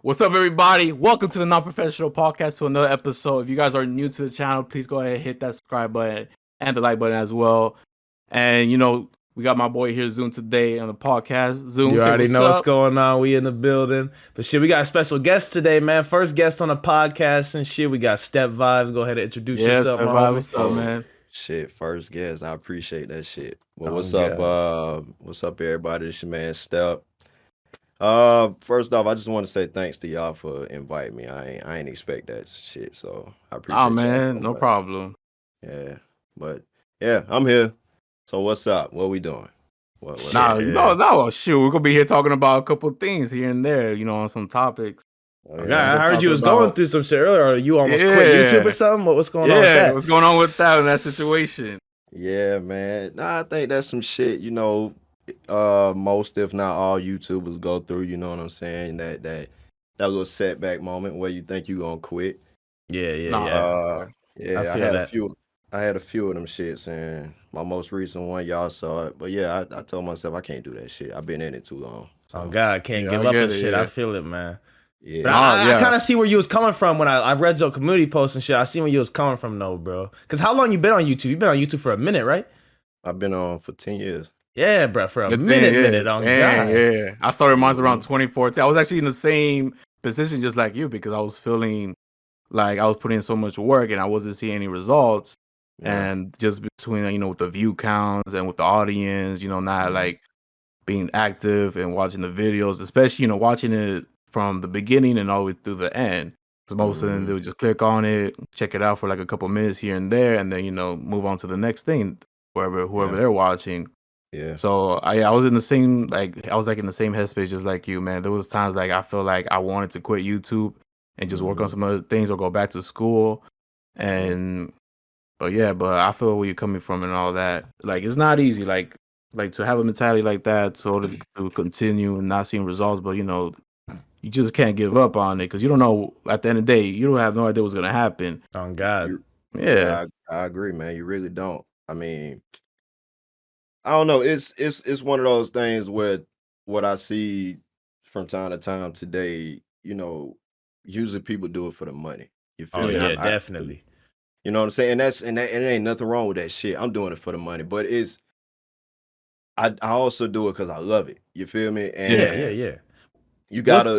What's up, everybody? Welcome to the Non-Professional Podcast, to another episode. If you guys are new to the channel, please go ahead and hit that subscribe button and the like button as well. And, we got my boy here, Zoom, today on the podcast. Zoom, you already know what's up. going on. We in the building. But shit, we got a special guest today, man. First guest on the podcast and shit. We got Step Vibes. Go ahead and introduce yourself, Step my Vibes. homie. What's up, man? Shit, first guest. I appreciate that shit. Well, what's God. up? What's up, everybody? It's your man Step. First off, I just want to say thanks to y'all for inviting me. I ain't expect that shit, so I appreciate Oh, man, y'all so no much. problem. Yeah, but yeah, I'm here. So what's up? What we doing? Shoot, we're gonna be here talking about a couple of things here and there, on some topics. I heard you was going through some shit earlier. Or you almost quit YouTube or something? What's going on with that? What's going on with that situation? Yeah, man. Nah, I think that's some shit, most if not all YouTubers go through, you know what I'm saying? That little setback moment where you think you gonna quit. Yeah. I had a few of them shits, and my most recent one, y'all saw it. But yeah, I told myself I can't do that shit. I've been in it too long. So. Oh God, can't give up and shit. Yeah. I feel it, man. Yeah. But I kind of see where you was coming from when I read your community post and shit. I see where you was coming from, though, bro. Because how long you been on YouTube? You've been on YouTube for a minute, right? I've been on for 10 years. Yeah, bro, for a minute. On God. Yeah. I started mine around 2014. I was actually in the same position just like you, because I was feeling like I was putting in so much work and I wasn't seeing any results. Yeah. And just between, with the view counts and with the audience, not like being active and watching the videos, especially, watching it from the beginning and all the way through the end. Because most of them, they would just click on it, check it out for like a couple minutes here and there, and then, move on to the next thing, whoever they're watching. Yeah. So I was in the same, in the same headspace just like you, man. There was times like I felt like I wanted to quit YouTube and just work on some other things or go back to school. But I feel where you're coming from and all that. Like, it's not easy, like to have a mentality like that, so to continue and not seeing results. But you just can't give up on it, because you don't know, at the end of the day, you don't have no idea what's gonna happen. Oh God. I agree, man. You really don't. I mean, I don't know. It's one of those things where what I see from time to time today, usually people do it for the money. You feel me? Yeah, definitely. You know what I'm saying? And it ain't nothing wrong with that shit. I'm doing it for the money, but I also do it because I love it. You feel me? And yeah. What I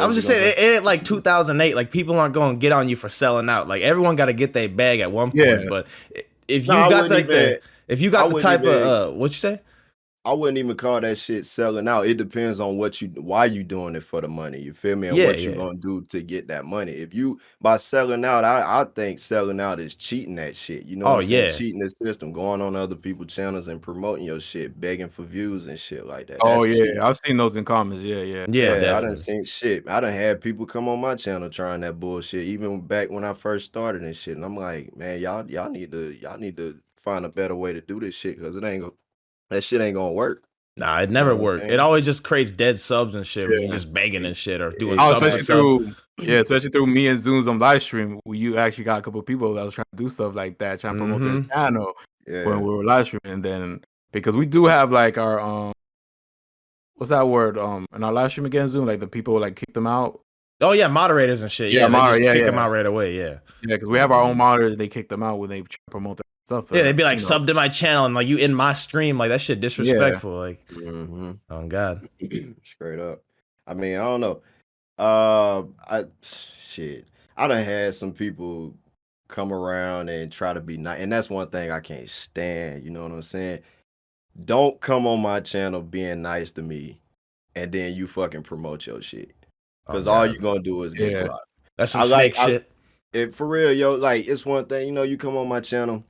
was just saying, it ain't like 2008. Like, people aren't going to get on you for selling out. Like, everyone got to get their bag at one point. Yeah. But if you got the type of what you say? I wouldn't even call that shit selling out. It depends on why you doing it for the money. You feel me? And what you gonna do to get that money. If you, by selling out, I think selling out is cheating that shit. You know what I'm saying? Cheating the system, going on other people's channels and promoting your shit, begging for views and shit like that. Oh, that's cheating. I've seen those in comments. Yeah, I done seen shit. I done had people come on my channel trying that bullshit, even back when I first started and shit. And I'm like, man, y'all need to find a better way to do this shit, because that shit ain't gonna work. Nah, it never worked. It always just creates dead subs and shit when you're just begging and shit or doing especially through me and Zoom's on live stream, where you actually got a couple of people that was trying to do stuff like that, trying to promote their channel when we were live streaming. And then, because we do have like our what's that word? In our live stream again, Zoom, like the people like kick them out. Oh yeah, moderators and shit. Yeah, they just kick them out right away. Yeah, because we have our own moderators. They kick them out when they try to promote their stuff. Yeah, they'd be like, sub to my channel, and like, you in my stream, like, that shit disrespectful. Like, oh God, straight up. I mean, I don't know. I done had some people come around and try to be nice, and that's one thing I can't stand. You know what I'm saying? Don't come on my channel being nice to me, and then you fucking promote your shit, because all you gonna do is get blocked. That's some snake shit. For real, yo. Like, it's one thing, you come on my channel.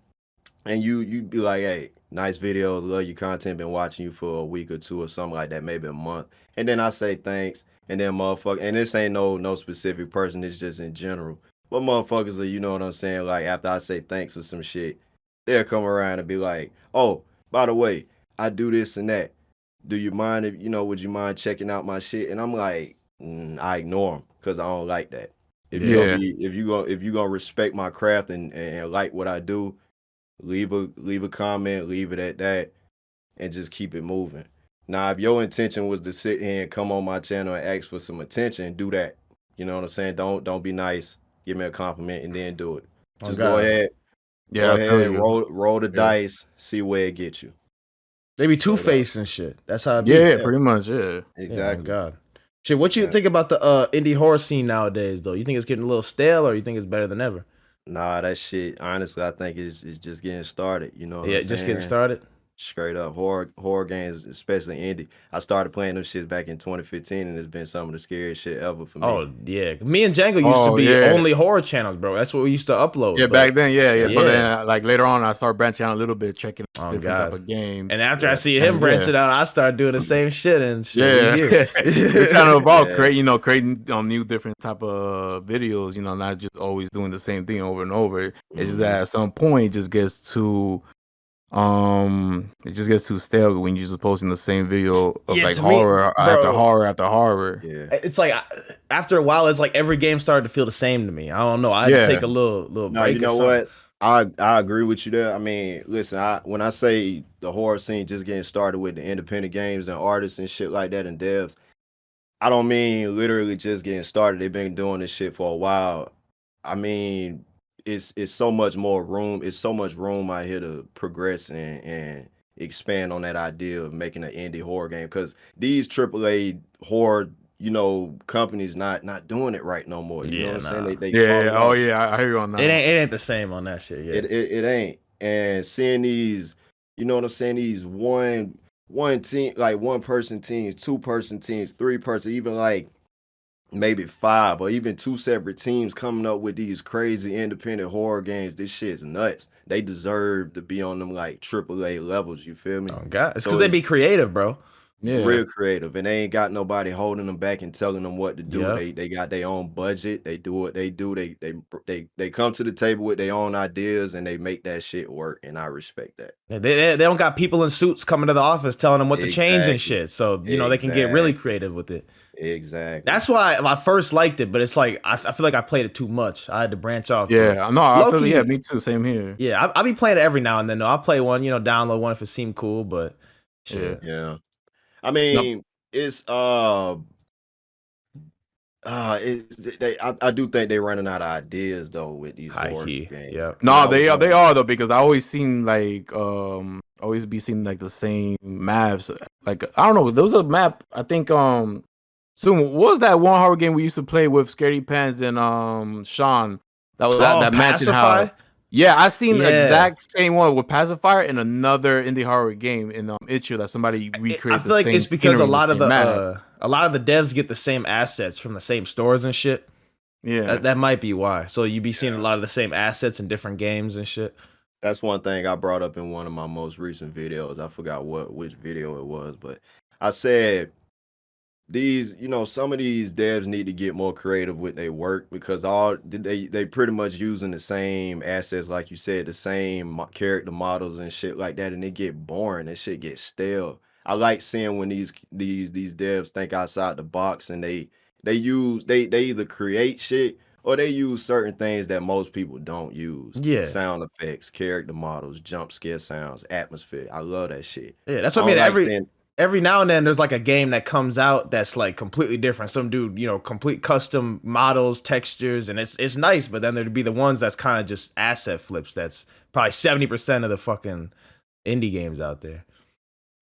And you be like, hey, nice videos, love your content, been watching you for a week or two or something like that, maybe a month. And then I say thanks, and then motherfucker, and this ain't no specific person, it's just in general. But motherfuckers are, you know what I'm saying, like, after I say thanks or some shit, they'll come around and be like, oh, by the way, I do this and that. Do you mind if, would you mind checking out my shit? And I'm like, I ignore them, because I don't like that. If you gonna respect my craft and like what I do, leave a comment, leave it at that, and just keep it moving. Now, if your intention was to sit here and come on my channel and ask for some attention, do that. You know what I'm saying? Don't be nice. Give me a compliment and then do it. Just go ahead. Yeah, Go I feel ahead, you. roll the dice, see where it gets you. They be two-faced and shit. That's how it be. Yeah, pretty much, yeah. Exactly. Yeah, God. Shit, what you think about the indie horror scene nowadays, though? You think it's getting a little stale, or you think it's better than ever? Nah, that shit, honestly, I think it's just getting started. You know what I'm saying? Just getting started? Straight up. Horror games, especially indie. I started playing them shits back in 2015, and it's been some of the scariest shit ever for me. Oh, yeah. Me and Django used to be only horror channels, bro. That's what we used to upload. Yeah, back then, yeah. But then, like, later on, I started branching out a little bit, checking out different type of games. And after I see him branching out, I started doing the same shit and shit. Yeah. It's kind of about creating new different type of videos, not just always doing the same thing over and over. It's just that at some point, it just gets too stale when you're just posting the same video of like horror after horror after horror. Yeah, it's like after a while, it's like every game started to feel the same to me. I don't know. I had to take a little break. You know what? I agree with you there. I mean, listen, when I say the horror scene just getting started with the independent games and artists and shit like that and devs, I don't mean literally just getting started. They've been doing this shit for a while. I mean, it's so much more room. It's so much room out here to progress and expand on that idea of making an indie horror game, because these AAA horror, companies not doing it right no more. You know what I'm saying? They I hear you on that. It ain't the same on that shit. Yeah, it ain't. And seeing these, you know what I'm saying? These one team, like one person teams, 2-person teams, 3-person, even like maybe 5 or even 2 separate teams coming up with these crazy independent horror games. This shit's nuts. They deserve to be on them like AAA levels. You feel me? Oh God, it's because they be creative, bro. Yeah, real creative, and they ain't got nobody holding them back and telling them what to do. Yep. They got their own budget. They do what they do. They come to the table with their own ideas and they make that shit work. And I respect that. They don't got people in suits coming to the office telling them what to change and shit. So they can get really creative with it. Exactly. That's why I first liked it, but it's like I feel like I played it too much. I had to branch off. Yeah, no, I feel me too. Same here. Yeah, I'll be playing it every now and then. I'll play one, download one if it seemed cool, but shit. Yeah. I mean, it's I do think they're running out of ideas though with these horror games. Yeah. No, they are though, because I always seen like always be seeing like the same maps. Like I don't know, there was a map, I think Zoom, what was that one horror game we used to play with Scaredy Pants and Sean? That was that mansion house. Yeah, I seen the exact same one with Pacifier in another indie horror game in Itch.io that somebody recreated. I feel like it's because a lot of the devs get the same assets from the same stores and shit. Yeah, that might be why. So you be seeing a lot of the same assets in different games and shit. That's one thing I brought up in one of my most recent videos. I forgot which video it was, but I said these, some of these devs need to get more creative with their work, because they pretty much using the same assets, like you said, the same character models and shit like that, and they get boring. That shit gets stale. I like seeing when these devs think outside the box, and they either create shit or they use certain things that most people don't use. Yeah, sound effects, character models, jump scare sounds, atmosphere. I love that shit. Yeah, that's what I mean. Every now and then there's like a game that comes out that's like completely different. Some dude, complete custom models, textures, and it's nice, but then there'd be the ones that's kind of just asset flips. That's probably 70% of the fucking indie games out there.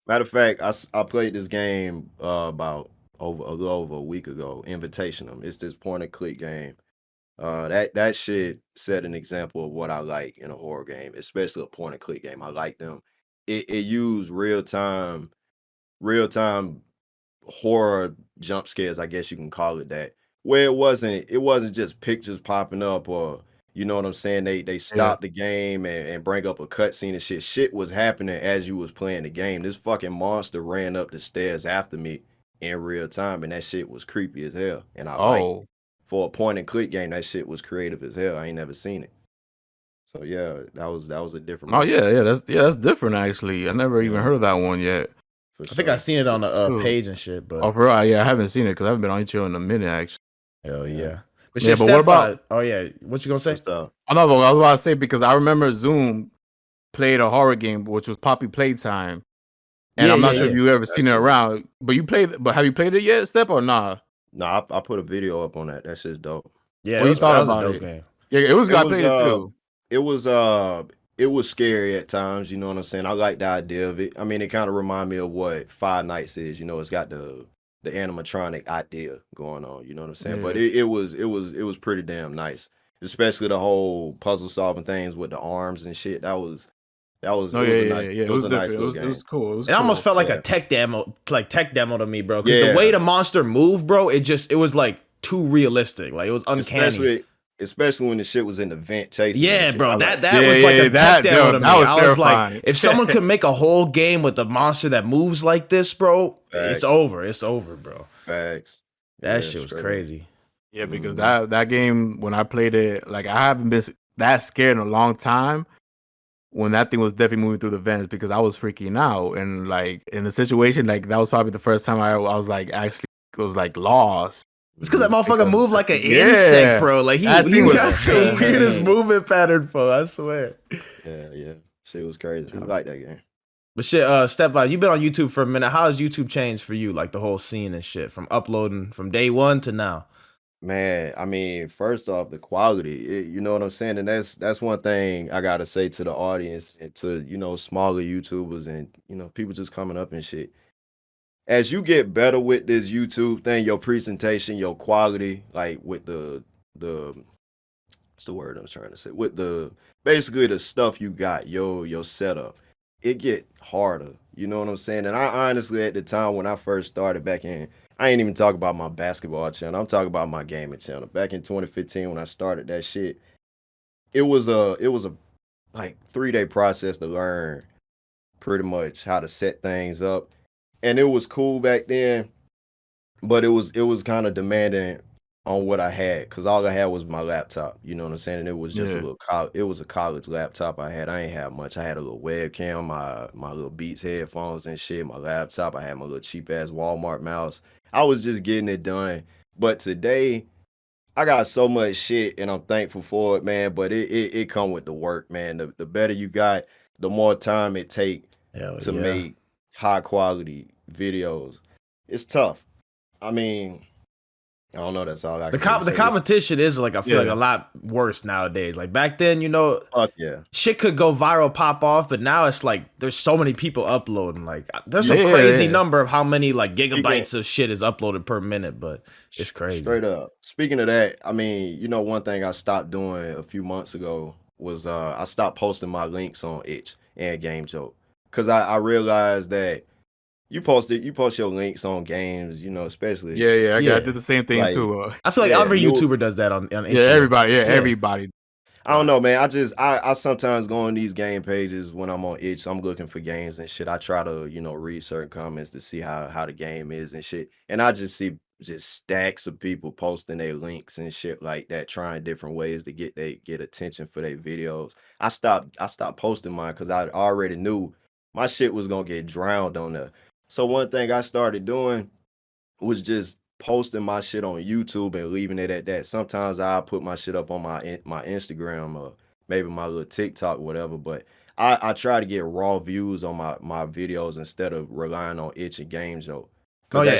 Matter of fact, I played this game about a little over a week ago, Invitational. It's this point and click game. That shit set an example of what I like in a horror game, especially a point and click game. I like them. It used real time horror jump scares, I guess you can call it that, where it wasn't just pictures popping up, or you know what I'm saying, they stopped the game and bring up a cutscene and shit was happening as you was playing the game. This fucking monster ran up the stairs after me in real time, and that shit was creepy as hell, and I like, for a point and click game, that shit was creative as hell. I ain't never seen it. So yeah, that was a different that's different actually. I never even heard of that one yet. I think I've seen it on the page and shit, but for real, yeah, I haven't seen it because I haven't been on itch.io in a minute actually. Hell yeah. But what about? Oh yeah, what you gonna say? I know, but I was about to say, because I remember Zoom played a horror game which was Poppy Playtime, And Yeah, I'm yeah, not sure if yeah. you ever That's seen it cool. around. But have you played it yet, Step, or nah? No, I put a video up on that. That shit's dope. Yeah, What you thought that was a about dope it? game. Yeah, it was It good. I was played it too. it was uh it was scary at times, you know what I'm saying? I like the idea of it. I mean, it kind of remind me of what Five Nights is, you know, it's got the animatronic idea going on, you know what I'm saying? But Yeah. it was pretty damn nice. Especially the whole puzzle solving things with the arms and shit. No, It yeah, was a yeah, nice yeah, yeah. it It was was a nice different. little It was game. cool. It was It almost cool. felt like Yeah. a tech demo to me, bro. Because the way Yeah. the monster moved, bro, it was like too realistic. Like it was uncanny. Especially when the shit was in the vent chasing and Yeah, shit. bro. I like That Yeah, was like yeah, a tech demo to that me. was I was like, terrifying. if someone could make a whole game with a monster that moves like this, bro, it's facts, over. It's over, bro. facts. That Yeah, shit was straight up. crazy. Yeah, because Mhm. that game, when I played it, like, I haven't been that scared in a long time. When that thing was definitely moving through the vents, because I was freaking out, and like in the situation, like that was probably the first time I was like actually was like lost. It's because that motherfucker Because moved like an insect, Yeah, bro. Like that thing he was got the weirdest yeah, movement pattern, for I swear. yeah. Shit was crazy. I like that game. But shit, Step by, you've been on YouTube for a minute. How has YouTube changed for you? Like the whole scene and shit, from uploading from day one to now. Man, I mean, first off, the quality, you know what I'm saying? And that's one thing I gotta say to the audience and to, smaller YouTubers and, people just coming up and shit. As you get better with this YouTube thing, your presentation, your quality, like with the what's the word I'm trying to say? With basically the stuff you got, your setup, it get harder. You know what I'm saying? And I honestly, at the time when I first started back in, I ain't even talk about my basketball channel. I'm talking about my gaming channel. Back in 2015 when I started that shit, it was a like 3-day process to learn pretty much how to set things up. And it was cool back then, but it was kind of demanding on what I had, because all I had was my laptop. You know what I'm saying? And it was just a yeah, little it was a college laptop I had. I ain't have much. I had a little webcam, my little Beats headphones and shit, my laptop. I had my little cheap ass Walmart mouse. I was just getting it done. But today I got so much shit and I'm thankful for it, man. But it come with the work, man. The better you got, the more time it take Hell to yeah. make high quality videos. It's tough. I mean, I don't know. That's all I can really The say. It's competition is like, I feel like yeah, a lot worse nowadays. Like back then, fuck yeah, shit could go viral, pop off, but now it's like there's so many people uploading. Like there's yeah, some crazy yeah. number of how many like Speaking gigabytes of shit is uploaded per minute, but it's crazy. straight up. Speaking of that, I mean, one thing I stopped doing a few months ago was I stopped posting my links on Itch and Game Joke, because I realized that you post your links on games, especially Yeah, yeah, I Yeah. did the same thing like too. I feel like yeah, every new. YouTuber does that on Yeah, Itch.io. Yeah. everybody. I don't know, man. I sometimes go on these game pages when I'm on itch. I'm looking for games and shit. I try to, read certain comments to see how the game is and shit. And I just see just stacks of people posting their links and shit like that, trying different ways to get attention for their videos. I stopped posting mine because I already knew my shit was gonna get drowned on there. So one thing I started doing was just posting my shit on YouTube and leaving it at that. Sometimes I put my shit up on my Instagram or maybe my little TikTok, whatever. But I try to get raw views on my videos instead of relying on Itch and Game Joke. Oh Cause yeah.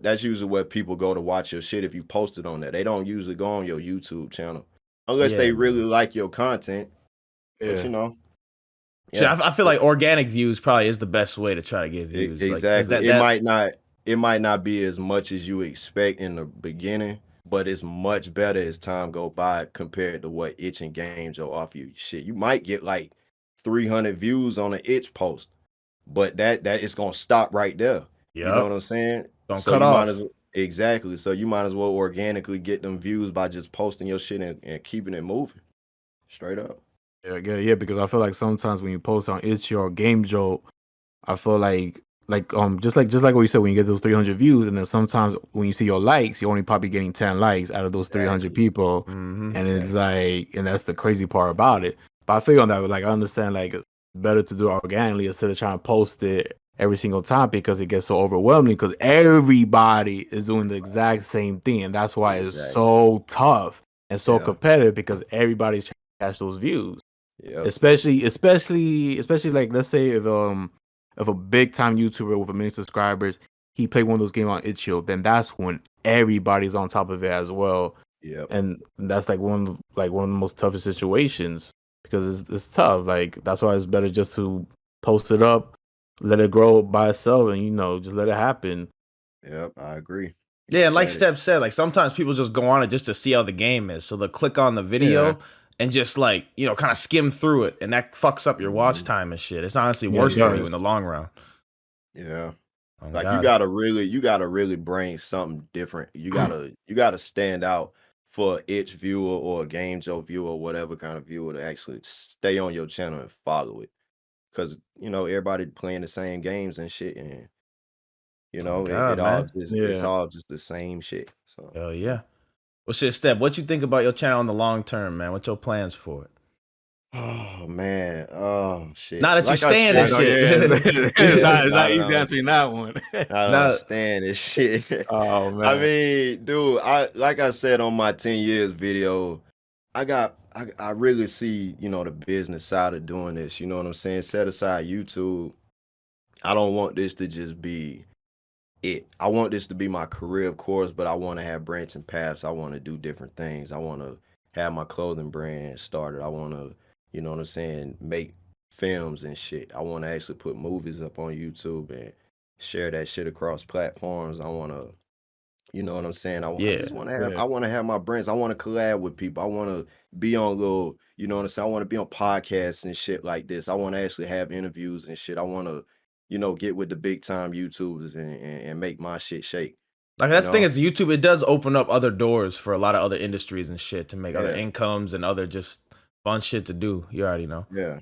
that's usually what people go to watch your shit if you post it on there. They don't usually go on your YouTube channel unless Yeah, they really bro. like your content. But Yeah, Shit, yeah. I feel like organic views probably is the best way to try to get views. Like, cause Exactly. that It that might not be as much as you expect in the beginning, but it's much better as time go by compared to what Itch and Games will offer you. Shit, you might get like 300 views on an Itch post, but that is gonna stop right there. You know what Yep. I'm saying? Don't So cut you might off. as exactly. So you might as well organically get them views by just posting your shit and keeping it moving. Straight up. yeah. Because I feel like sometimes when you post on Itch or Game Jolt, I feel like just like what you said, when you get those 300 views, and then sometimes when you see your likes, you're only probably getting 10 likes out of those 300 Exactly. people, Mm-hmm. and it's Exactly. like, and that's the crazy part about it. But I feel on that, like I understand, like it's better to do it organically instead of trying to post it every single time, because it gets so overwhelming, because everybody is doing the exact same thing, and that's why it's Exactly. so tough and so Yeah. competitive, because everybody's trying to catch those views. Yep. Especially like, let's say if if a big time YouTuber with a million subscribers, he played one of those games on itch.io, then that's when everybody's on top of it as well. Yep. And that's like one of the most toughest situations because it's tough. Like that's why it's better just to post it up, let it grow by itself, and just let it happen. Yep, I agree. Yeah, and like Steph said, like sometimes people just go on it just to see how the game is. So they'll click on the video and just like, kind of skim through it, and that fucks up your watch time and shit. It's honestly worse for you in the long run. Yeah. Oh, Like God. you gotta really bring something different. You gotta stand out for an itch viewer or a Game Joe viewer or whatever kind of viewer to actually stay on your channel and follow it. Cause everybody playing the same games and shit, and Oh, it, God, it all man. just it's all just the same shit. So Hell yeah. Well, shit, Steph, what you think about your channel in the long term, man? What's your plans for it? oh man, oh shit. Not that you Like I stand I and said, know, yeah, shit. it's not easy not answering that one. I don't Not, understand this shit. Oh I man. mean, dude, like I said on my 10 years video, I really see, the business side of doing this. You know what I'm saying? Set aside YouTube. I don't want this to just be it. I want this to be my career, of course, but I want to have branching paths. I want to do different things. I want to have my clothing brand started. I want to, you know what I'm saying, make films and shit. I want to actually put movies up on YouTube and share that shit across platforms. I want to, you know what I'm saying? I yeah. just want to have, I want to have my brands. I want to collab with people. I want to be on little, you know what I'm saying? I want to be on podcasts and shit like this. I want to actually have interviews and shit. I want to, get with the big time YouTubers and make my shit shake. Like You that's the thing know? is YouTube, it does open up other doors for a lot of other industries and shit to make other Yeah. incomes and other just fun shit to do. You already know. Yeah.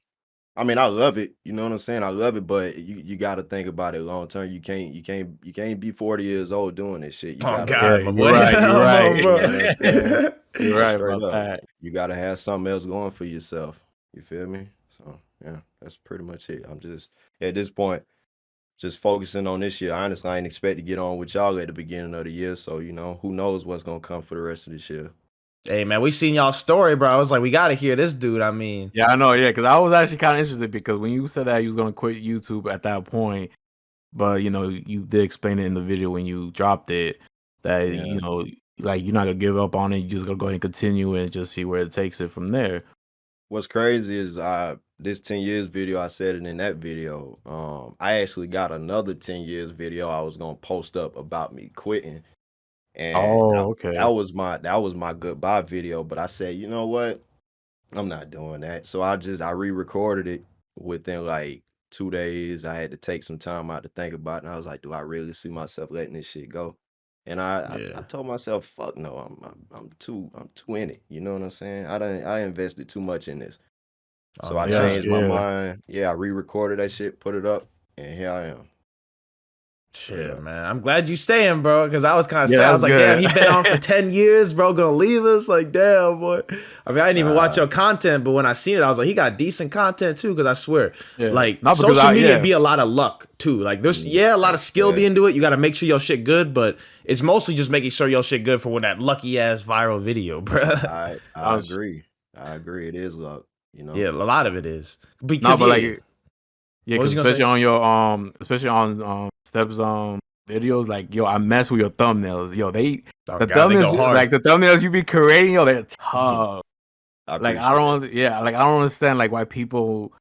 I mean, I love it. You know what I'm saying? I love it, but you got to think about it long term. You can't be 40 years old doing this shit. You Oh gotta, Yeah, God, my you're boy. right. You're Come right. on, you bro. know what I'm saying? You're right Straight about up, that. you gotta have something else going for yourself. You feel me? So yeah, that's pretty much it. I'm just at this point just focusing on this year. Honestly, I ain't expect to get on with y'all at the beginning of the year. So who knows what's gonna come for the rest of this year. Hey man, we seen y'all story, bro. I was like, we gotta hear this dude. I mean, Yeah, I know. Yeah, because I was actually kind of interested because when you said that you was gonna quit YouTube at that point, but you did explain it in the video when you dropped it that Yeah. like you're not gonna give up on it. You're just gonna go ahead and continue and just see where it takes it from there. What's crazy is this 10 years video, I said it in that video. I actually got another 10 years video I was gonna post up about me quitting. And that, Oh, that okay. was my goodbye video. But I said, you know what? I'm not doing that. So I re-recorded it within like 2 days. I had to take some time out to think about it. And I was like, do I really see myself letting this shit go? And I yeah. told myself, fuck no, I'm too in it. You know what I'm saying? I invested too much in this. So Oh I Yeah, God. changed my yeah, mind. Yeah, I re-recorded that shit, put it up, and here I am. Straight Shit, up. man. I'm glad you staying, bro. Because I was kind of yeah. sad. I was That's like, damn, good. he been on for 10 years, bro. Gonna leave us? Like, damn, boy. I mean, I didn't even watch Nah, your content, but when I seen it, I was like, he got decent content too. Because I swear, Yeah, like, not because social media yeah, be a lot of luck too. Like, there's a lot of skill yeah, being into it. You got to make sure your shit good, but it's mostly just making sure your shit good for when that lucky ass viral video, bro. I I was agree. I agree. It is luck. Yeah, a lot of it is no, because but like yeah. yeah, What was because you gonna say? especially on Steps videos, like I mess with your thumbnails. Oh The God, they go thumbnails, hard. like the thumbnails you be creating, they're tough. I Like I appreciate it. don't, yeah, like I don't understand like why people,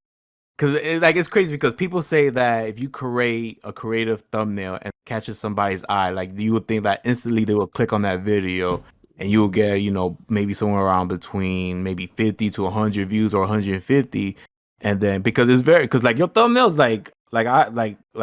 because it's crazy because people say that if you create a creative thumbnail and catches somebody's eye, like you would think that instantly they will click on that video and you will get maybe somewhere around between maybe 50 to 100 views or 150, and then because like your thumbnails like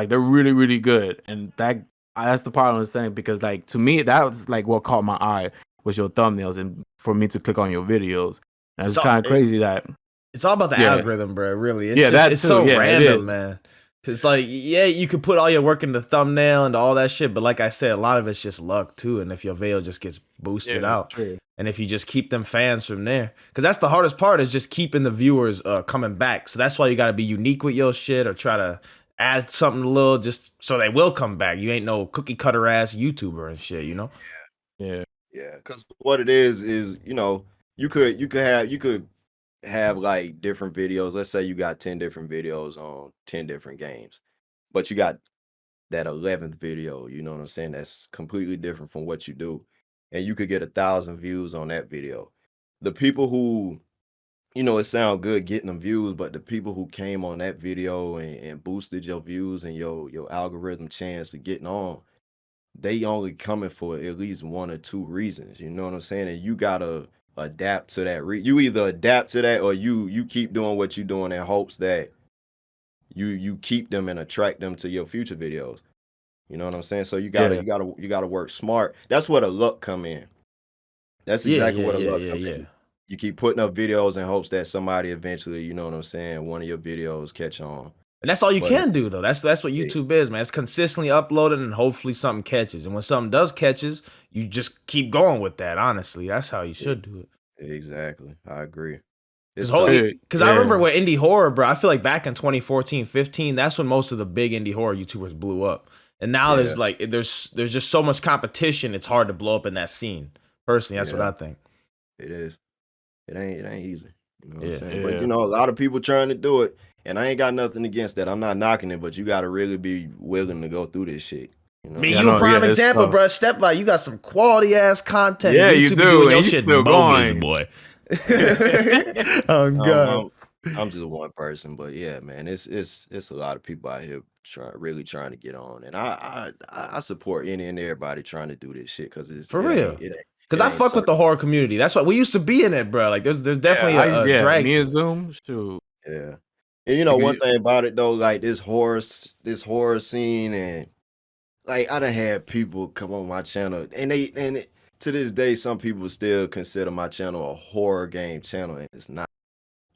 they're really really good, and that's the part I'm saying because like to me that was like what caught my eye was your thumbnails and for me to click on your videos. And it's So kind of crazy that it's all about the yeah. algorithm, bro. Really, Yeah, that it's too. so Yeah, it random, is. man. Cause like, yeah, you could put all your work in the thumbnail and all that shit, but like I said, a lot of it's just luck too. And if your video just gets boosted Yeah, out, true. and if you just keep them fans from there, because that's the hardest part is just keeping the viewers coming back. So that's why you got to be unique with your shit or try to add something a little just so they will come back. You ain't no cookie cutter ass YouTuber and shit, you know? Yeah. Yeah, because what it is you could have like different videos. Let's say you got 10 different videos on 10 different games. but you got that 11th video, you know what I'm saying? That's completely different from what you do. And you could get 1,000 views on that video. The people who, it sound good getting them views, but the people who came on that video and boosted your views and your algorithm chance of getting on, they only coming for at least one or two reasons. You know what I'm saying? And you gotta adapt to that. You either adapt to that or you keep doing what you're doing in hopes that you keep them and attract them to your future videos. You know what I'm saying? So you gotta Yeah. you gotta work smart. That's where the luck come in. That's Yeah, exactly yeah, where the yeah, luck yeah, come yeah. in. You keep putting up videos in hopes that somebody eventually, you know what I'm saying, one of your videos catch on. And that's all you But can do though. That's what yeah, YouTube is, man. It's consistently uploading and hopefully something catches. And when something does catches, you just keep going with that. Honestly, that's how you yeah, should do it. exactly. I agree. Because It's tough. I Yeah. remember with indie horror, bro. I feel like back in 2014, 15, that's when most of the big indie horror YouTubers blew up. And now Yeah, there's just so much competition. It's hard to blow up in that scene. Personally, that's what yeah, I think. it is. It ain't easy. You know what I'm Yeah. saying? But Yeah. a lot of people trying to do it. And I ain't got nothing against that. I'm not knocking it, but you gotta really be willing to go through this shit. You know? Me, Yeah, I you know. Yeah, prime it's example, tough. bro. Step by, you got some quality ass content. Yeah, And you YouTube be do, doing and your you shit still bogus, going. boy. Yeah. Oh God. I'm just one person, but yeah, man, it's a lot of people out here really trying to get on, and I support any and everybody trying to do this shit because For real. Cause it I ain't fuck with certain. the horror community. That's what we used to be in it, bro. Like there's Yeah, definitely a drag me to and it. Zoom, shoot. Yeah, and Because one thing about it though, like this horror scene, and like I done had people come on my channel, and to this day, some people still consider my channel a horror game channel, and it's not.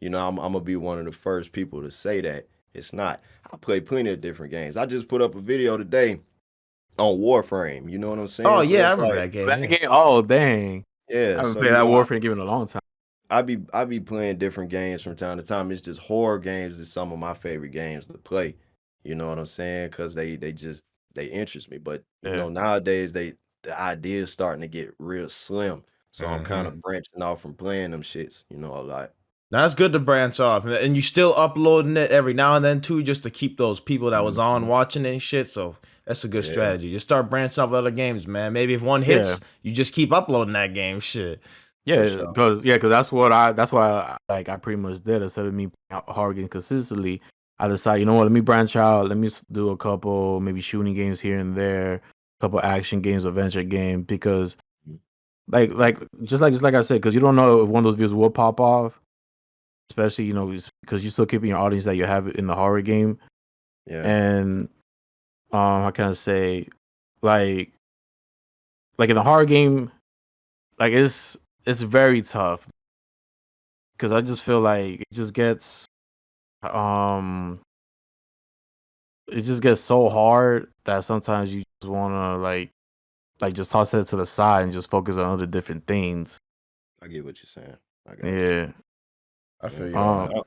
I'm gonna be one of the first people to say that it's not. I play plenty of different games. I just put up a video today on Warframe. You know what I'm Oh saying? So yeah, I it's remember like, that game. that Yeah. game, oh dang, I yeah. haven't So played that Warframe game in a long time. I be playing different games from time to time. It's just horror games is some of my favorite games to play. You know what I'm saying? Because they interest me. But Yeah, nowadays the idea is starting to get real slim. So I'm kind Hmm. of branching off from playing them shits. A lot. Now it's good to branch off, and you still uploading it every now and then too, just to keep those people that was on Mhm. watching it and shit. So that's a good Yeah, strategy. Just start branching off other games, man. Maybe if one yeah. hits, you just keep uploading that game. Shit. for Yeah, sure. because that's why I pretty much did. Instead of me playing hard games consistently, I decided, you know what, let me branch out. Let me do a couple maybe shooting games here and there, a couple action games, adventure game. Because Mhm. just like I said, because you don't know if one of those videos will pop off, especially because you're still keeping your audience that you have in the horror game. Yeah. And how can I say, like in the horror game, like it's very tough because I just feel like um it just gets so hard that sometimes you just want to just toss it to the side and just focus on other different things. I get what you're saying. I got you. Yeah. I Yeah. feel you on Um. that.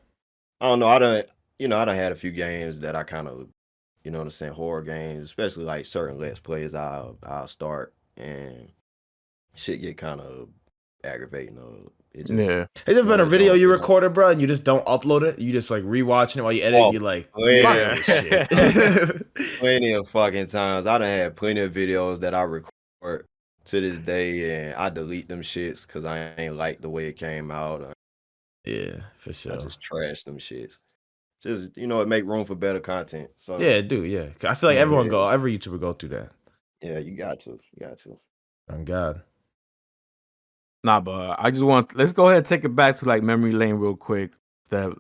I don't know. I done had a few games that I kind of, what I'm saying, horror games, especially like certain Let's Plays I'll start and shit get kind of aggravating. It just, Yeah. Has there been a it video don't, you it don't. recorded, bro, and you just don't upload it? You just like rewatching it while you edit, and Oh, you're like, fuck plenty, Yeah. this shit. plenty of fucking times. I done had plenty of videos that I record to this day and I delete them shits because I ain't like the way it came out. Yeah, for I sure. just trash them shits. Just, it make room for better content. So, Yeah, dude. Yeah, I feel like Yeah. every YouTuber go through that. yeah, you got to. You got to. On God. Nah, but let's go ahead and take it back to like memory lane real quick. That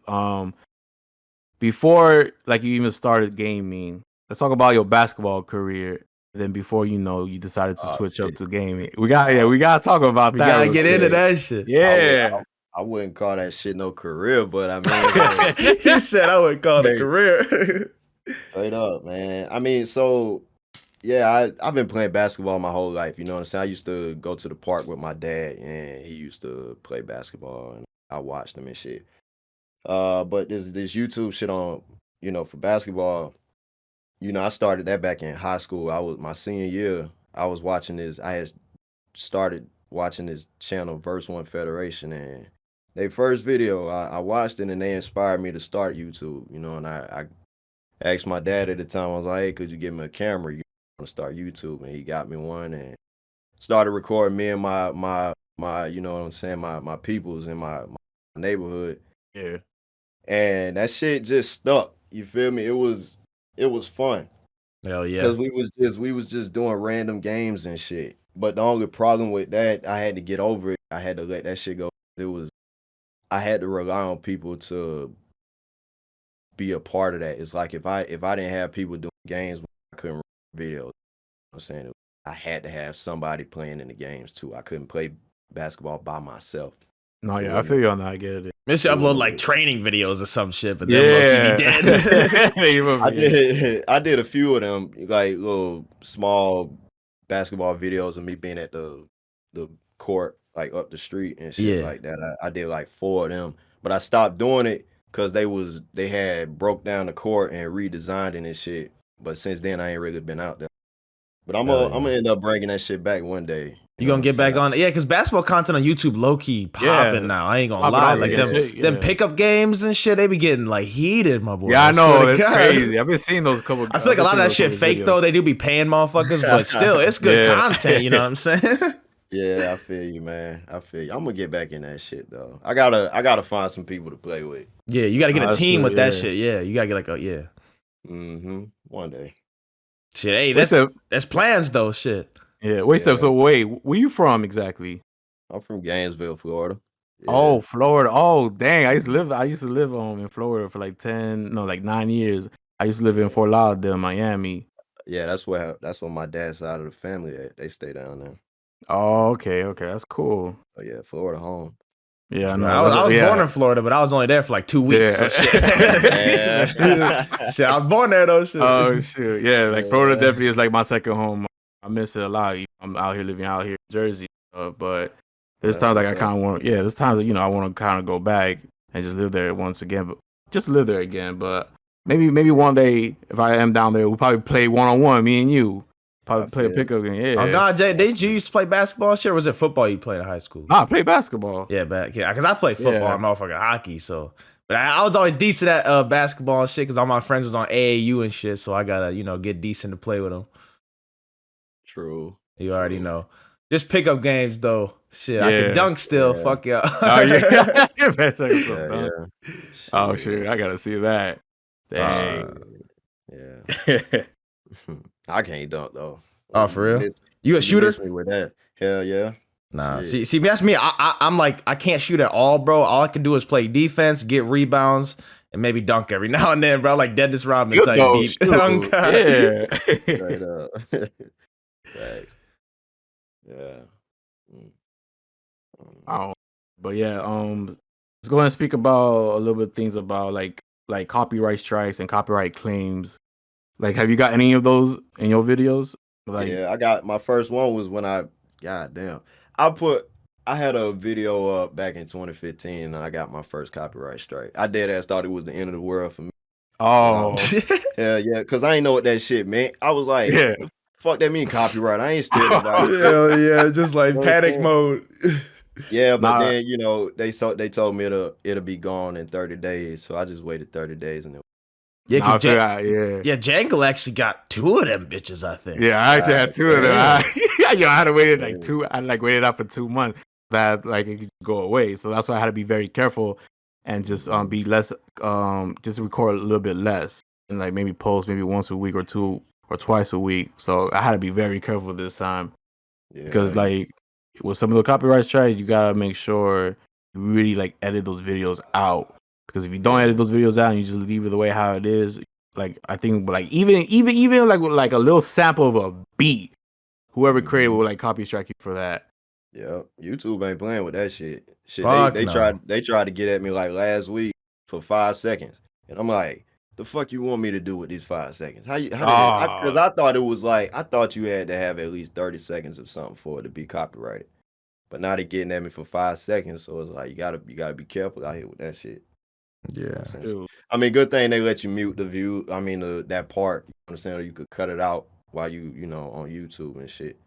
before like you even started gaming, let's talk about your basketball career. Then before you decided to Oh, switch up shit. to gaming. We gotta talk about We that gotta real get into quick. that shit. Yeah. I wouldn't call that shit no career, but I mean, like, He said I would call it a straight, career. straight up, man. I mean, so yeah, I've been playing basketball my whole life. You know what I'm saying? I used to go to the park with my dad, and he used to play basketball, and I watched him and shit. But this YouTube shit on, for basketball. I started that back in high school. I was my senior year. I was watching this. I had started watching this channel, Verse One Federation, and their first video, I watched it, and they inspired me to start YouTube. And I asked my dad at the time. I was like, "Hey, could you give me a camera? You want to start YouTube?" And he got me one and started recording me and my you know what I'm saying, my peoples in my neighborhood. Yeah. And that shit just stuck. You feel me? It was fun. Hell yeah. Cause we was just doing random games and shit. But the only problem with that, I had to get over it. I had to let that shit go. It was I had to rely on people to be a part of that. It's like if I didn't have people doing games, I couldn't record videos. I'm saying I had to have somebody playing in the games too. I couldn't play basketball by myself. No, It yeah, I wouldn't feel you on that. I get it. Maybe it upload wouldn't like work. training videos or some shit, but then Yeah. low-key be dead. You feel I me? did a few of them, like little small basketball videos of me being at the court, like up the street and shit Yeah. like that. I did like 4 of them, but I stopped doing it because they had broke down the court and redesigned it and shit. But since then, I ain't really been out there. But I'm Hell gonna I'm yeah. gonna end up bringing that shit back one day. You know gonna what I'm get back saying? on? Yeah, because basketball content on YouTube low key popping Yeah. now. I ain't gonna Popping lie. off Like again. them, Shit, them yeah. pickup games and shit, they be getting like heated, my boy. Yeah, I swear know. to It's God. crazy. I've been seeing those couple. I feel like a I've been lot of seeing that those shit couple fake videos. though. They do be paying motherfuckers, but still, it's good Yeah. content. You know what I'm saying? Yeah, I feel you, man. I feel you. I'm gonna get back in that shit though. I gotta find some people to play with. Yeah, you got to get Oh, a that's team true. with that Yeah. shit. Yeah, you got to get like a yeah. One day. Shit, hey, Wait, so that's plans though. Shit. yeah. Wait, Yeah. so wait, where you from exactly? I'm from Gainesville, Florida. Yeah. Oh, Florida. Oh, dang. I used to live in Florida for like 9 years. I used to live in Fort Lauderdale, Miami. Yeah, that's where my dad's side of the family at. They stay down there. Oh, okay, that's cool. Oh yeah, Florida home. Yeah, I I know. was, I was born Yeah. in Florida, but I was only there for like 2 weeks. So Yeah. shit. Yeah. Shit, I was born there though. Shit. Oh shoot. Yeah, like Florida Yeah. definitely is like my second home. I miss it a lot. I'm out here living out here in Jersey. But there's That's times like I what's up. kind of want. Yeah, there's times that, I want to kind of go back and just live there once again. But just live there again. But maybe one day if I am down there, we'll probably play 1-on-1. Me and you probably I play a feel pickup game. Yeah. Oh God, Jay, did you used to play basketball and shit, or was it football you played in high school? Nah, I play basketball. Yeah, because I played football Yeah. and motherfucking hockey, so. But I was always decent at basketball and shit because all my friends was on AAU and shit, so I gotta get decent to play with them. True. You already True. know. Just pickup games though. Shit, I Yeah. can dunk still. Yeah. Fuck yeah. Oh yeah. That's like some Yeah, dunk. yeah. Oh shit, I gotta see that. Dang. Yeah. I can't dunk though. Oh, for real? miss- You a you shooter? miss me with that. Hell yeah. Nah. Shit. See, that's me. I'm like I can't shoot at all, bro. All I can do is play defense, get rebounds, and maybe dunk every now and then, bro. Like Dennis Rodman You type go beat. shoot. Oh, God. Yeah. Straight up. Thanks. Yeah. Oh, but yeah, let's go ahead and speak about a little bit of things about like copyright strikes and copyright claims. Like, have you got any of those in your videos? Like, Yeah, I got my first one was when God damn. I had a video up back in 2015 and I got my first copyright strike. I dead ass thought it was the end of the world for me. oh, Hell yeah, because I ain't know what that shit meant. I was like, yeah. the fuck that mean copyright? I ain't stealing nobody. Hell yeah, just like You panic understand? mode. Yeah, but Nah. then they told me it'll be gone in 30 days. So I just waited 30 days and then Yeah, Nah, I 'cause feel like, yeah, Jangle actually got 2 of them bitches, I think. yeah. I actually had 2 of them. I had to wait like Yeah. 2. I waited out for 2 months that like it could go away. So that's why I had to be very careful and just be less just record a little bit less and like maybe post maybe once a week or 2 or twice a week. So I had to be very careful this time because like with some of the copyright strikes, you gotta make sure you really like edit those videos out. Because if you don't edit those videos out and you just leave it the way how it is, like I think like even like with like a little sample of a beat, whoever created will like copy strike you for that. yeah, YouTube ain't playing with that shit. Fuck They no. tried to get at me like last week for 5 seconds. And I'm like, the fuck you want me to do with these 5 seconds? Because I thought it was like, I thought you had to have at least 30 seconds of something for it to be copyrighted. But now they getting at me for 5 seconds, so it's like you gotta be careful out here with that shit. Yeah. Dude. I mean, good thing they let you mute the view. I mean, that part. You understand? Or you could cut it out while you on YouTube and shit,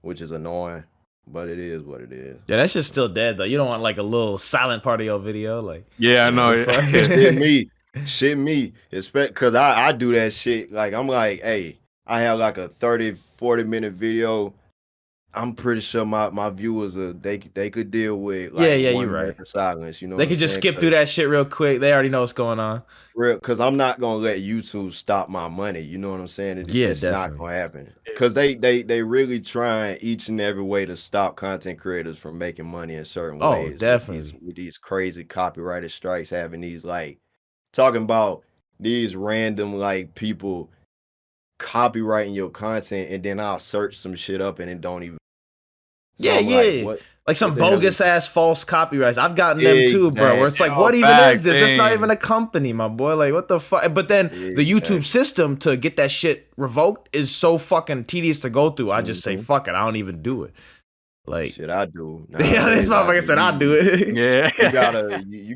which is annoying, but it is what it is. Yeah, that shit's still dead though. You don't want like a little silent part of your video, like Yeah, I know. It did me. Shit me. Expect because I do that shit. Like I'm like, hey, I have like a 30, 40-minute video. I'm pretty sure my viewers they could deal with Yeah, like yeah, you're 1 minute right. of silence. You know They what I'm could just saying? skip through that shit real quick. They already know what's going on. Because I'm not gonna let YouTube stop my money. You know what I'm saying? Yeah, It's not definitely. gonna happen. Because they really trying each and every way to stop content creators from making money in certain Oh, ways with definitely. these crazy copyrighted strikes, having these like talking about these random like people copyrighting your content, and then I'll search some shit up and it don't even. So Yeah, I'm like, yeah. Like what some the hell is bogus ass false copyrights. I've gotten them too, bro. Where it's exactly like, Yo, what even is facts, this? It's not even same. a company, my boy. Like, what the fuck? But then the YouTube exactly? system to get that shit revoked is so fucking tedious to go through. I just say, Mhm. fuck it. I don't even do it. Like, Shit, I do yeah, this nowadays. I motherfucker do. said I'll do it. Yeah. You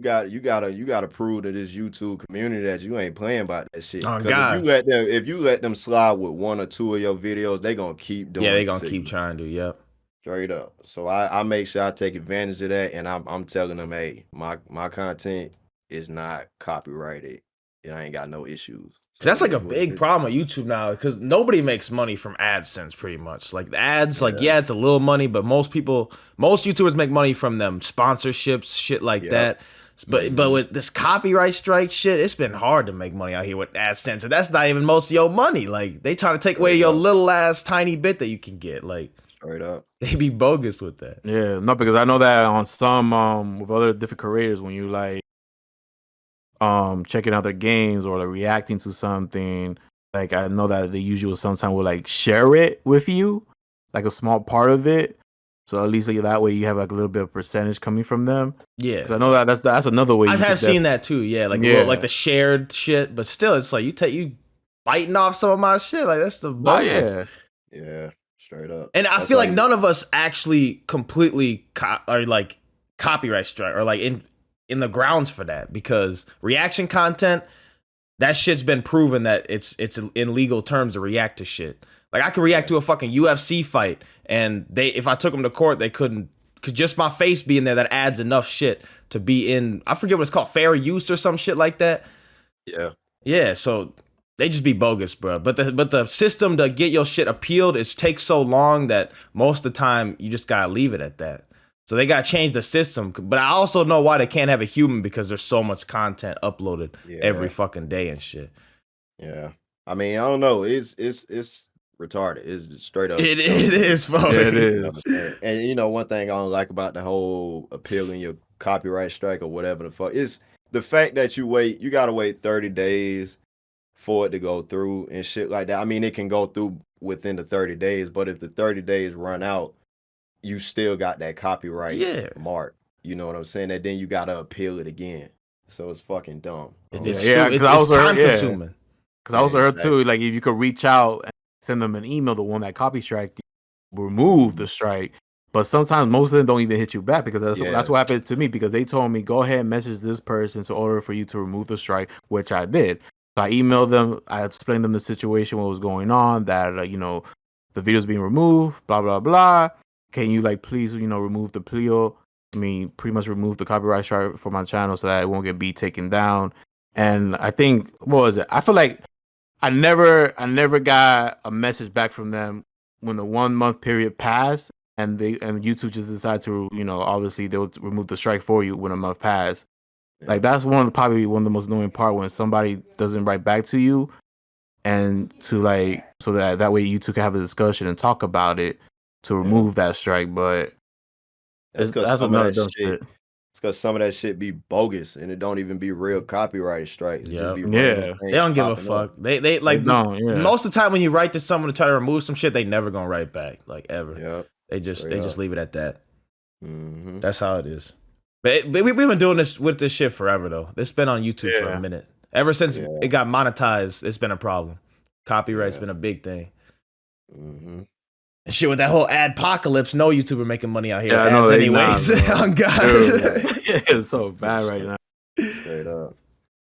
gotta prove to this YouTube community that you ain't playing about that shit. Oh Because God. if you let them slide with 1 or 2 of your videos, they gonna keep Yeah, they doing it gonna to keep you trying to. Yep. straight up. So I make sure I take advantage of that, and I'm telling them, hey, my content is not copyrighted, and I ain't got no issues. So That's it like a is what it big is. problem with YouTube now because nobody makes money from AdSense pretty much. Like the ads, like Yeah. yeah, it's a little money, but most YouTubers make money from them sponsorships, shit like Yep. that. But Mhm. with this copyright strike shit, it's been hard to make money out here with AdSense, and that's not even most of your money. Like they trying to take away Straight your up. little ass tiny bit that you can get. Like Straight up. they be bogus with that. Yeah, no, because I know that on some with other different creators, when you like checking out their games or like reacting to something, like I know that they usually sometimes will like share it with you, like a small part of it. So at least like, that way you have like a little bit of percentage coming from them. Yeah, Because I know that that's another way I you have could seen that too. Yeah, like a little like yeah. the shared shit, but still, it's like you biting off some of my shit. Like that's the Oh bogus. yeah. Yeah. Straight up. And I That's feel why like none of us actually completely are like copyright strike or like in the grounds for that because reaction content that shit's been proven that it's in legal terms to react to shit. Like I could react to a fucking UFC fight and they if I took them to court they couldn't could just my face be in there that adds enough shit to be in I forget what it's called fair use or some shit like that. Yeah. Yeah, so they just be bogus, bro. But the system to get your shit appealed is takes so long that most of the time you just gotta leave it at that. So they gotta change the system. But I also know why they can't have a human because there's so much content uploaded every Yeah. fucking day and shit. Yeah. I mean, I don't know. It's retarded. It's just straight up It dumb to me. is, bro. Yeah, it You know what is. I'm saying? And one thing I don't like about the whole appealing your copyright strike or whatever the fuck is the fact that you gotta wait 30 days for it to go through and shit like that. I mean, it can go through within the 30 days, but if the 30 days run out, you still got that copyright Yeah. mark. You know what I'm saying? And then you gotta appeal it again. So it's fucking dumb. I don't It's like Yeah, that. because I it's also heard time consuming. because I Yeah, also heard exactly. too, like if you could reach out and send them an email, the one that copy strike, remove the strike. But sometimes most of them don't even hit you back because that's Yeah. what happened to me because they told me go ahead and message this person in order for you to remove the strike, which I did. So I emailed them, I explained them the situation, what was going on, that the video's being removed, blah blah blah. Can you like please remove the pleo? I mean, pretty much remove the copyright strike for my channel so that it won't get beat taken down. And I think what was it? I feel like I never got a message back from them when the 1 month period passed and YouTube just decided to, obviously they'll remove the strike for you when a month passed. Yeah. Like that's probably one of the most annoying part when somebody doesn't write back to you and to like so that way you two can have a discussion and talk about it to Yeah. remove that strike. But That's because that's some of another that dumb shit shit. it's because some of that shit be bogus and it don't even be real copyrighted strikes. It just Yep. be random Yeah, They things don't give a popping up. fuck. They they like don't. Yeah, most of the time when you write to someone to try to remove some shit, they never gonna write back. Like ever. Yep. They Straight just up. leave it at that. Mm-hmm. That's how it is. But we've been doing this with this shit forever though. It's been on YouTube for a yeah. minute. Ever since Yeah. it got monetized, it's been a problem. Copyright's Yeah. been a big thing. Mm-hmm. And shit with that whole adpocalypse, no YouTuber making money out here Yeah, with I know ads they not, anyways. bro. On God. Dude, Yeah. it's so bad right now. Straight up.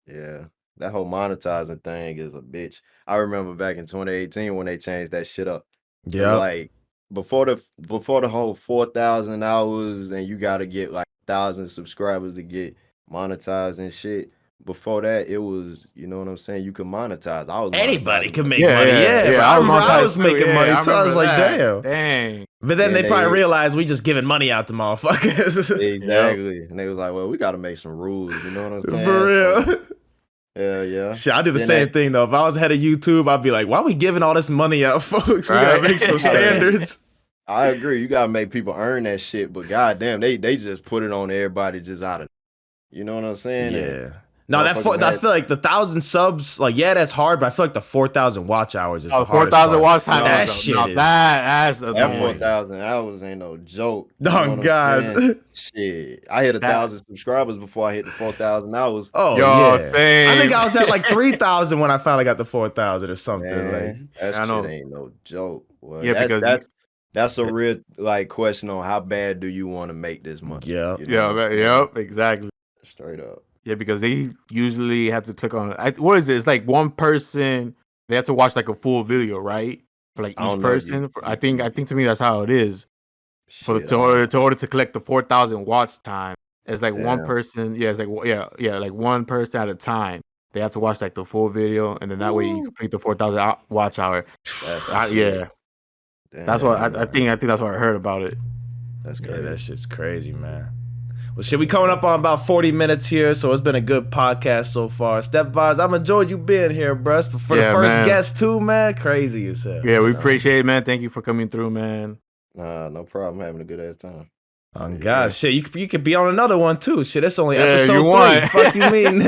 Yeah. That whole monetizing thing is a bitch. I remember back in 2018 when they changed that shit up. Cause Yep. like before the whole 4,000 hours and you gotta get like 1,000 subscribers to get monetized and shit. before that, it was, you know what I'm saying? You could monetize. I was Anybody monetizing can like make money. Yeah, bro. I remember I was monetized too. making money I too. I was remember like, that. damn. Dang. But then Then they probably they realized we just giving money out to motherfuckers. exactly, and they was like, well, we got to make some rules. You know what I'm For saying? So real. yeah. Shit, I do the Then same thing though. If I was head of YouTube, I'd be like, why are we giving all this money out, folks? We gotta Right. make some standards. I agree. You gotta make people earn that shit, but goddamn, they just put it on everybody just out of. You know what I'm saying? And Yeah. No, I motherfuckers feel had like the 1,000 subs, like, yeah, that's hard, but I feel like the 4,000 watch hours is the Oh, hardest 4,000 part. watch time. That was shit no, is. that's that annoying. 4,000 hours ain't no joke. You know Oh, what I'm God. saying? Shit, I hit That- 1,000 subscribers before I hit the 4,000 hours. Oh, Yo, yeah. same. I think I was at like 3,000 when I finally got the 4,000 or something. Man, that I shit know. ain't no joke. Well, Yeah, because that's a real like question on how bad do you want to make this money? Yeah. You know what I'm saying? Yep, exactly. Straight up. Yeah, because they usually have to click on what is it? It's like one person. They have to watch like a full video, right? For like I each don't know. person. I think to me that's how it is. For Shit, the to order to collect the 4,000 watch time, it's like one Damn. person. Yeah, it's like like one person at a time. They have to watch like the full video, and then that way you complete the 4,000 watch hour. That's Yeah, Damn, that's what I think. I think that's what I heard about it. That's Yeah, crazy. that shit's crazy, man. Well, shit, we coming up on about 40 minutes here, so it's been a good podcast so far. Step Vibes, I'm enjoyed you being here, bruh. For the first guest too, man, crazy you said. Yeah, we appreciate it, man. Thank you for coming through, man. Nah, no problem. Having a good ass time. Oh, God, shit, you could be on another one too. Shit, it's only Yeah, episode you 3. want. Fuck you mean?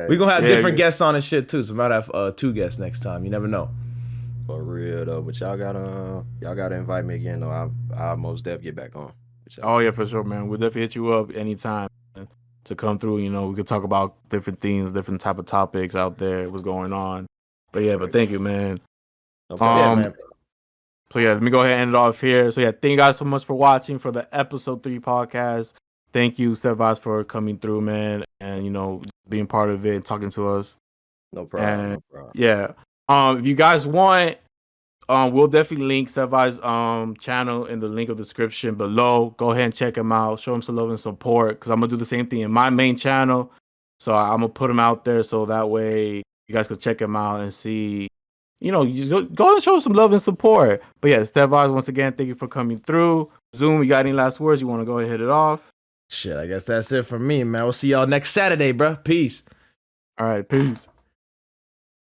We gonna have Yeah, different guests on and shit too, so we might have 2 guests next time. You never know. For real though, but y'all gotta invite me again though. I'll most definitely get back on. Oh yeah, for sure, man. We'll definitely hit you up anytime to come through. You know, we could talk about different things, different type of topics out there, what's going on. But yeah, but thank you, man. No problem. Yeah, man. So yeah, let me go ahead and end it off here. So yeah, thank you guys so much for watching for the episode 3 podcast. Thank you, Sevas, for coming through, man, and you know, being part of it and talking to us. No problem. And no problem. yeah, if you guys want, we'll definitely link Sevas' channel in the link of the description below. Go ahead and check him out. Show him some love and support, because I'm gonna do the same thing in my main channel. So I'm gonna put him out there so that way you guys can check him out and see. You know, you just go and show some love and support. But yeah, Sevas, once again, thank you for coming through. Zoom, you got any last words? You want to go ahead and hit it off? Shit, I guess that's it for me, man. We'll see y'all next Saturday, bro. Peace. All right, peace.